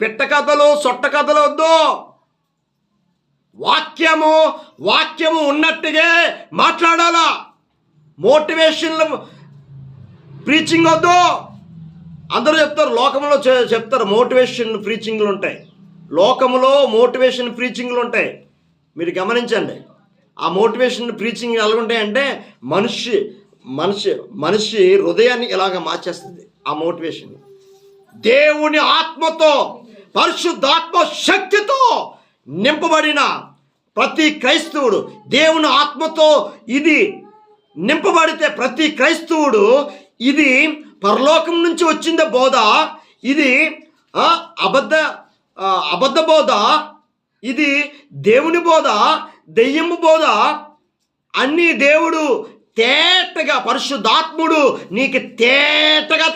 పిట్ట కథలు సొట్ట కథలు వద్దు. వాక్యము ఉన్నట్టుగా మాట్లాడాలా. మోటివేషనల్ ప్రీచింగ్ వద్దు. అందరూ చెప్తారు, లోకంలో చెప్తారు మోటివేషన్ ప్రీచింగ్లు ఉంటాయి. లోకంలో మోటివేషన్ ప్రీచింగ్లు ఉంటాయి. మీరు గమనించండి. ఆ మోటివేషన్ ప్రీచింగ్ ఎలాగుంటాయంటే మనిషి హృదయాన్ని ఇలాగ మార్చేస్తుంది. ఆ మోటివేషన్ దేవుని ఆత్మతో, పరిశుద్ధాత్మ శక్తితో నింపబడిన ప్రతి క్రైస్తవుడు, దేవుని ఆత్మతో ఇది నింపబడితే ప్రతి క్రైస్తవుడు, ఇది పరలోకం నుంచి వచ్చిందే బోధ, ఇది అబద్ధ బోధ, ఇది దేవుని బోధ, దెయ్యము బోధ, అన్నీ దేవుడు తేటగా, పరిశుద్ధాత్ముడు నీకు తేటగా